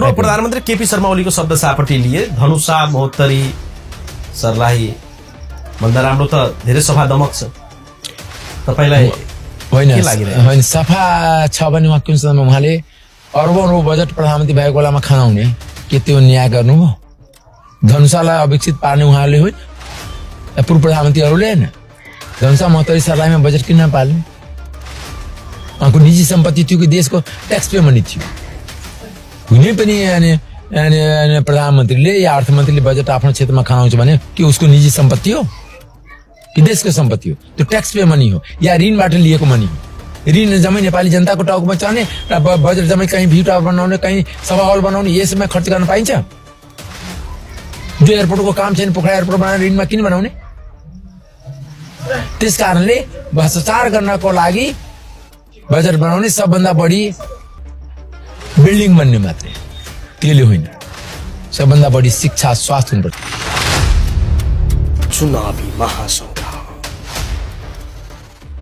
पूर्व प्रधानमन्त्री केपी शर्मा ओलीको शब्द सापट्टि लिए धनुषा महोत्तरी सर्लाही भन्दा राम्रो त धेरै सफा दमक छ तपाईलाई होइन सफा छ भने उहाँ कुन समयमा उहाँले अर्बौं बजेट प्रधानमन्त्री भएको बेलामा खनाउने के त्यो न्याय गर्नुभयो धनुषालाई अविकसित पार्ने उहाँले होइन पूर्व प्रधानमन्त्रीहरूले होइन धनुषा महोत्तरी सर्लाहीमा बजेट किन नपाल्ने उहाँको निजी सम्पत्ति थियो कि देशको ट्याक्स पे मनी थियो कुनै पनि प्रधानमन्त्रीले या अर्थमन्त्रीले बजेट आफ्नो क्षेत्रमा खनाउँछ भने के उसको निजी सम्पत्ति हो कि देशको सम्पत्ति हो त्यो ट्याक्स पे मनी हो या ऋणबाट लिएको मनी हो ऋण जम्मै नेपाली जनताको टाउकोमा चढ्ने र बजेट जम्मै कहीँ भ्यू टावर बनाउने कहीँ सभा हल बनाउने यसमा खर्च गर्न पाइन्छ जो एयरपोर्टको काम छैन पोखरा एयरपोर्ट बनाएर ऋणमा किन बनाउने त्यस कारणले भ्रष्टाचार गर्नको लागि बजेट बनाउने सबभन्दा बढी बिल्डिङ बन्ने मात्रै त्यसले होइन सबभन्दा बढी शिक्षा स्वास्थ्य हुनुपर्छ चुनावी महासंघ